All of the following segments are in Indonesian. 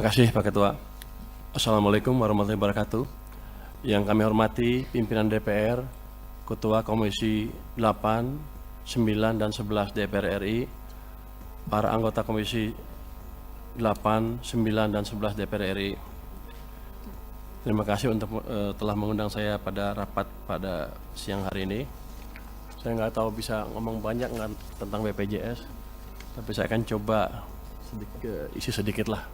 Terima kasih Pak Ketua. Assalamualaikum warahmatullahi wabarakatuh. Yang kami hormati pimpinan DPR, Ketua Komisi 8, 9, dan 11 DPR RI, para anggota Komisi 8, 9, dan 11 DPR RI. Terima kasih untuk telah mengundang saya pada rapat pada siang hari ini. Saya nggak tahu bisa ngomong banyak tentang BPJS, tapi saya akan coba isi sedikit lah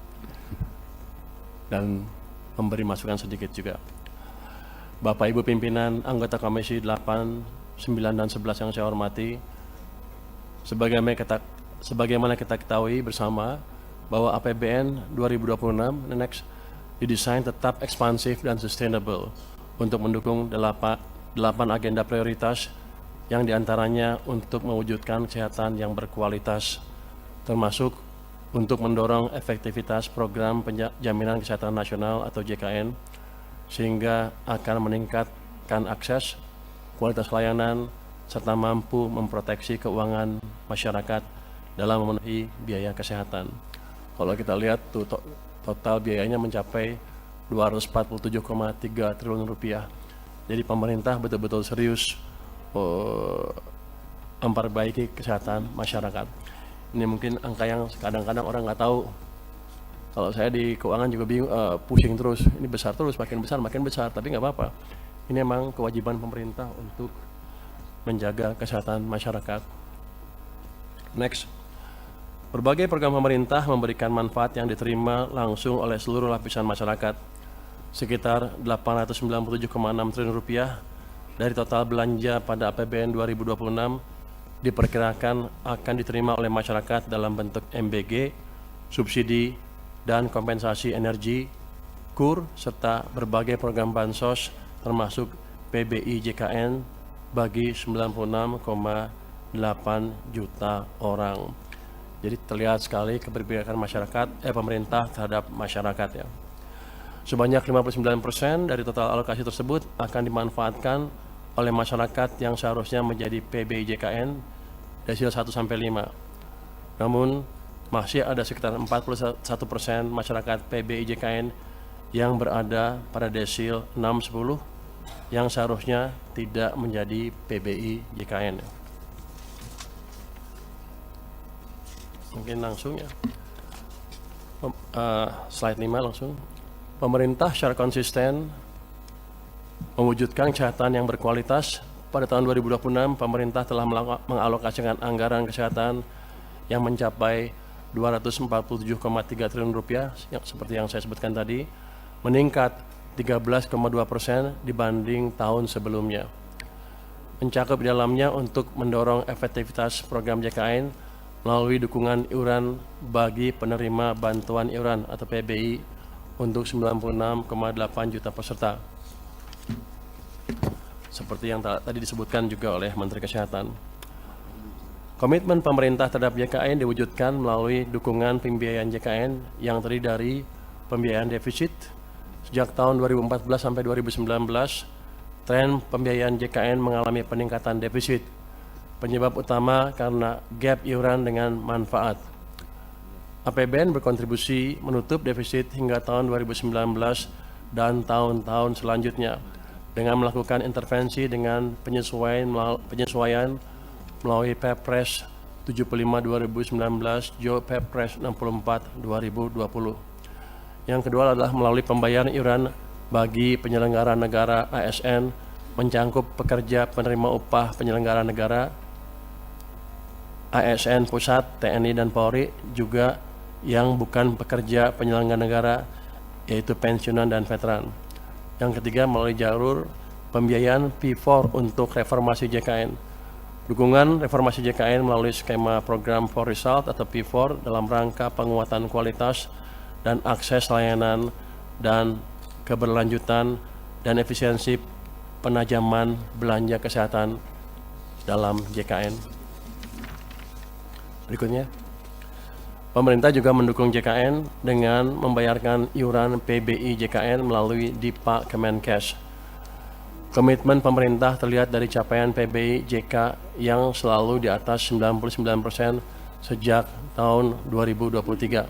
dan memberi masukan sedikit juga. Bapak Ibu pimpinan anggota Komisi 8, 9, dan 11 yang saya hormati, sebagaimana kita ketahui bersama bahwa APBN 2026 next didesain tetap ekspansif dan sustainable untuk mendukung 8 agenda prioritas yang diantaranya untuk mewujudkan kesehatan yang berkualitas, termasuk untuk mendorong efektivitas program Jaminan Kesehatan Nasional atau JKN, sehingga akan meningkatkan akses, kualitas layanan, serta mampu memproteksi keuangan masyarakat dalam memenuhi biaya kesehatan. Kalau kita lihat total biayanya mencapai 247,3 triliun rupiah. Jadi pemerintah betul-betul serius memperbaiki kesehatan masyarakat. Ini mungkin angka yang kadang-kadang orang nggak tahu. Kalau saya di keuangan juga bingung, pusing terus. Ini besar terus, makin besar, tapi nggak apa-apa. Ini memang kewajiban pemerintah untuk menjaga kesehatan masyarakat. Next. Berbagai program pemerintah memberikan manfaat yang diterima langsung oleh seluruh lapisan masyarakat. Sekitar 897,6 triliun rupiah dari total belanja pada APBN 2026 diperkirakan akan diterima oleh masyarakat dalam bentuk MBG, subsidi, dan kompensasi energi, KUR, serta berbagai program bansos termasuk PBI JKN bagi 96,8 juta orang. Jadi terlihat sekali keberpihakan pemerintah terhadap masyarakat ya. Sebanyak 59% dari total alokasi tersebut akan dimanfaatkan oleh masyarakat yang seharusnya menjadi PBI JKN desil 1-5. Namun masih ada sekitar 41% masyarakat PBI JKN yang berada pada desil 6-10 yang seharusnya tidak menjadi PBI JKN. Mungkin langsung ya. Slide 5 langsung. Pemerintah secara konsisten mewujudkan kesehatan yang berkualitas. Pada tahun 2026, pemerintah telah mengalokasikan anggaran kesehatan yang mencapai 247,3 triliun rupiah, seperti yang saya sebutkan tadi, meningkat 13,2% dibanding tahun sebelumnya. Mencakup di dalamnya untuk mendorong efektivitas program JKN melalui dukungan iuran bagi penerima bantuan iuran atau PBI untuk 96,8 juta peserta. Seperti yang tadi disebutkan juga oleh Menteri Kesehatan. Komitmen pemerintah terhadap JKN diwujudkan melalui dukungan pembiayaan JKN yang terdiri dari pembiayaan defisit. Sejak tahun 2014 sampai 2019, tren pembiayaan JKN mengalami peningkatan defisit. Penyebab utama karena gap iuran dengan manfaat. APBN berkontribusi menutup defisit hingga tahun 2019 dan tahun-tahun selanjutnya dengan melakukan intervensi dengan penyesuaian melalui Perpres 75/2019, Jo Perpres 64/2020. Yang kedua adalah melalui pembayaran iuran bagi penyelenggara negara ASN mencangkup pekerja penerima upah penyelenggara negara, ASN Pusat, TNI, dan Polri, juga yang bukan pekerja penyelenggara negara, yaitu pensiunan dan veteran. Yang ketiga melalui jalur pembiayaan P4 untuk reformasi JKN. Dukungan reformasi JKN melalui skema program for result atau P4 dalam rangka penguatan kualitas dan akses layanan dan keberlanjutan dan efisiensi penajaman belanja kesehatan dalam JKN. Berikutnya, pemerintah juga mendukung JKN dengan membayarkan iuran PBI JKN melalui DIPA Kemenkes. Komitmen pemerintah terlihat dari capaian PBI JK yang selalu di atas 99% sejak tahun 2023.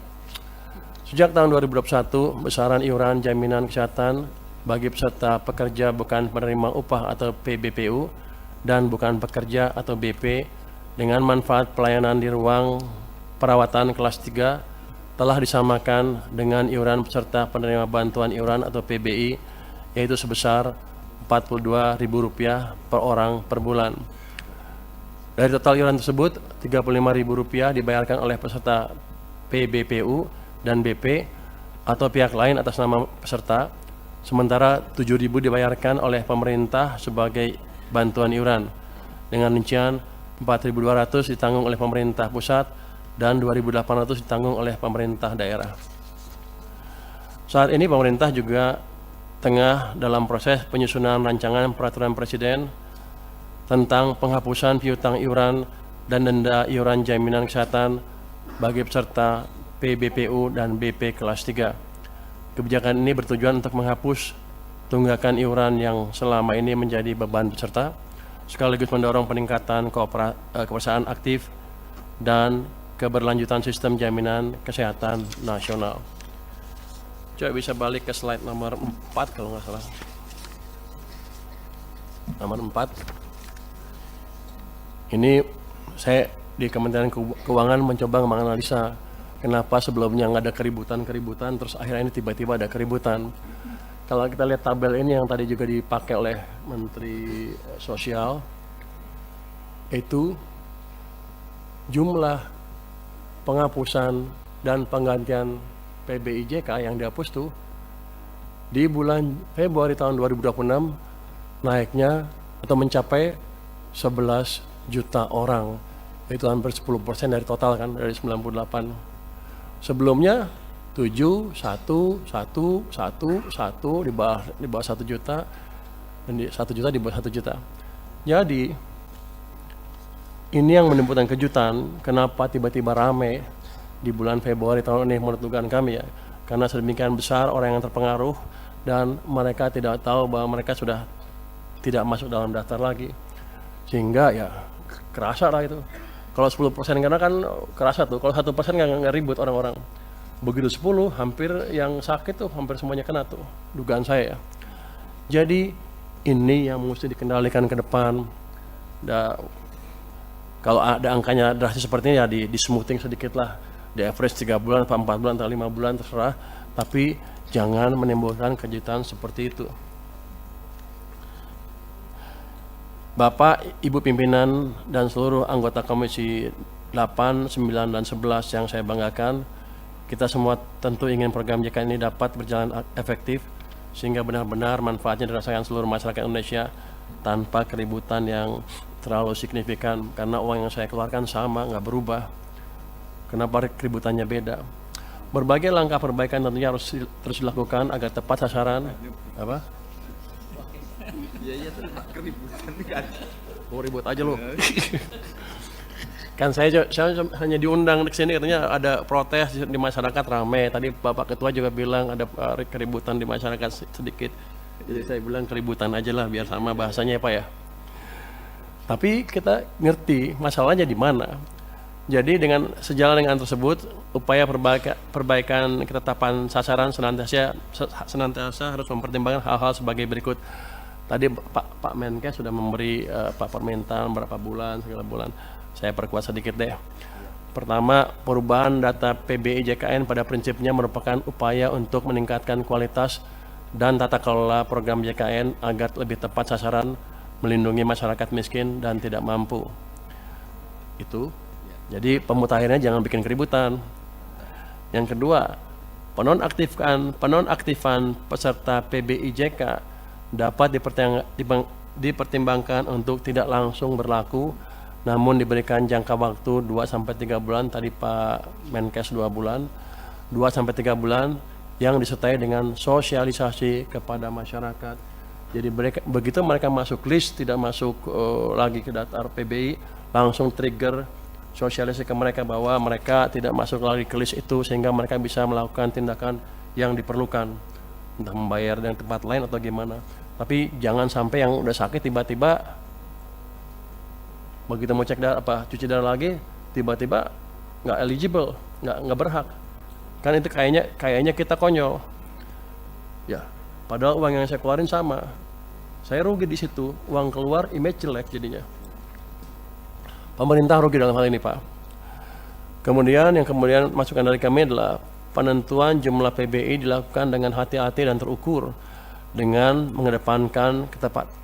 Sejak tahun 2021, besaran iuran jaminan kesehatan bagi peserta pekerja bukan penerima upah atau PBPU dan bukan pekerja atau BP dengan manfaat pelayanan di ruang perawatan kelas 3 telah disamakan dengan iuran peserta penerima bantuan iuran atau PBI, yaitu sebesar Rp42.000 per orang per bulan. Dari total iuran tersebut, Rp35.000 dibayarkan oleh peserta PBPU dan BP atau pihak lain atas nama peserta, sementara Rp7.000 dibayarkan oleh pemerintah sebagai bantuan iuran. Dengan rincian Rp4.200 ditanggung oleh pemerintah pusat dan Rp2.800 ditanggung oleh pemerintah daerah. Saat ini pemerintah juga tengah dalam proses penyusunan rancangan peraturan presiden tentang penghapusan piutang iuran dan denda iuran jaminan kesehatan bagi peserta PBPU dan BP kelas 3. Kebijakan ini bertujuan untuk menghapus tunggakan iuran yang selama ini menjadi beban peserta, sekaligus mendorong peningkatan kepesertaan aktif dan keberlanjutan sistem jaminan kesehatan nasional. Coba bisa balik ke slide nomor 4 kalau nggak salah. Nomor 4. Ini saya di Kementerian Keuangan mencoba menganalisa kenapa sebelumnya nggak ada keributan, terus akhirnya ini tiba-tiba ada keributan. Kalau kita lihat tabel ini yang tadi juga dipakai oleh Menteri Sosial, itu jumlah penghapusan dan penggantian PBIJK yang dihapus tuh di bulan Februari tahun 2026 naiknya atau mencapai 11 juta orang. Itu hampir 10% dari total kan, dari 98. Sebelumnya 7, 1, 1, 1, 1 di bawah 1 juta dan 1 juta di bawah 1 juta. Jadi ini yang menimbulkan kejutan kenapa tiba-tiba rame di bulan Februari tahun ini menurut dugaan kami ya. Karena sedemikian besar orang yang terpengaruh dan mereka tidak tahu bahwa mereka sudah tidak masuk dalam daftar lagi. Sehingga ya kerasa lah itu. Kalau 10% karena kan kerasa tuh, kalau 1% nggak ribut orang-orang. Begitu 10, hampir yang sakit tuh, hampir semuanya kena tuh, dugaan saya ya. Jadi ini yang mesti dikendalikan ke depan. Kalau ada angkanya drastis seperti ini ya di smoothing sedikit lah. Di average 3 bulan, 4 bulan, atau 5 bulan terserah. Tapi jangan menimbulkan kejutan seperti itu. Bapak, Ibu pimpinan, dan seluruh anggota Komisi 8, 9, dan 11 yang saya banggakan, kita semua tentu ingin program JKN ini dapat berjalan efektif, sehingga benar-benar manfaatnya dirasakan seluruh masyarakat Indonesia tanpa keributan yang terlalu signifikan, karena uang yang saya keluarkan sama, nggak berubah. Kenapa keributannya beda? Berbagai langkah perbaikan tentunya harus terus dilakukan agar tepat sasaran. Apa? Iya tuh keributan kan. Mau ribut aja lo. Kan saya hanya diundang ke sini katanya ada protes di masyarakat rame. Tadi Bapak Ketua juga bilang ada keributan di masyarakat sedikit. Jadi saya bilang keributan aja lah biar sama bahasanya ya Pak ya. Tapi kita ngerti masalahnya di mana. Jadi dengan sejalan dengan tersebut, upaya perbaikan ketetapan sasaran senantiasa harus mempertimbangkan hal-hal sebagai berikut. Tadi Pak Menkes sudah memberi Pak permintaan berapa bulan, segala bulan. Saya perkuat sedikit deh. Pertama, perubahan data PBI JKN pada prinsipnya merupakan upaya untuk meningkatkan kualitas dan tata kelola program JKN agar lebih tepat sasaran, melindungi masyarakat miskin dan tidak mampu. Itu. Jadi pemutahirannya jangan bikin keributan. Yang kedua, penonaktifan peserta PBIJK dapat dipertimbangkan untuk tidak langsung berlaku, namun diberikan jangka waktu 2-3 bulan, tadi Pak Menkes 2 bulan, 2-3 bulan yang disertai dengan sosialisasi kepada masyarakat. Jadi begitu mereka masuk list, tidak masuk lagi ke daftar PBI, langsung trigger sosialisasi ke mereka bahwa mereka tidak masuk lagi ke list itu, sehingga mereka bisa melakukan tindakan yang diperlukan, entah membayar dengan tempat lain atau gimana. Tapi jangan sampai yang udah sakit tiba-tiba begitu mau cek darah cuci darah lagi tiba-tiba nggak eligible, nggak berhak. Kan itu kayaknya kita konyol. Ya, padahal uang yang saya keluarin sama. Saya rugi di situ, uang keluar, image jelek jadinya. Pemerintah rugi dalam hal ini, Pak. Kemudian masukan dari kami adalah penentuan jumlah PBI dilakukan dengan hati-hati dan terukur dengan mengedepankan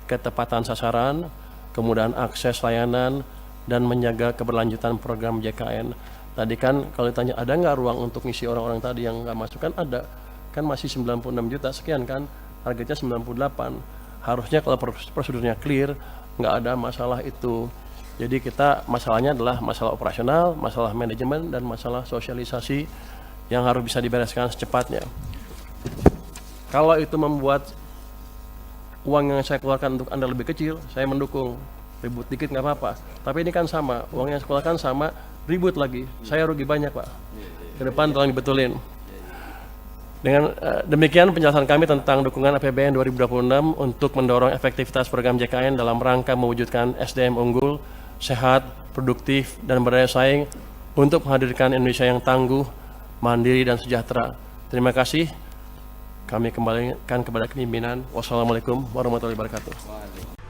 ketepatan sasaran, kemudahan akses layanan, dan menjaga keberlanjutan program JKN. Tadi kan kalau ditanya ada nggak ruang untuk ngisi orang-orang tadi yang nggak masuk, kan ada. Kan masih 96 juta sekian kan, targetnya 98. Harusnya kalau prosedurnya clear, nggak ada masalah itu. Jadi masalahnya adalah masalah operasional, masalah manajemen, dan masalah sosialisasi yang harus bisa dibereskan secepatnya. Kalau itu membuat uang yang saya keluarkan untuk Anda lebih kecil, saya mendukung. Ribut dikit nggak apa-apa. Tapi ini kan sama, uang yang saya keluarkan sama, ribut lagi. Saya rugi banyak, Pak. Ke depan tolong dibetulin. Dengan demikian penjelasan kami tentang dukungan APBN 2026 untuk mendorong efektivitas program JKN dalam rangka mewujudkan SDM unggul, sehat, produktif, dan berdaya saing untuk menghadirkan Indonesia yang tangguh, mandiri, dan sejahtera. Terima kasih. Kami kembalikan kepada kepimpinan. Wassalamualaikum warahmatullahi wabarakatuh.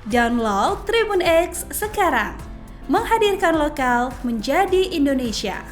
Download Tribun X sekarang. Menghadirkan lokal menjadi Indonesia.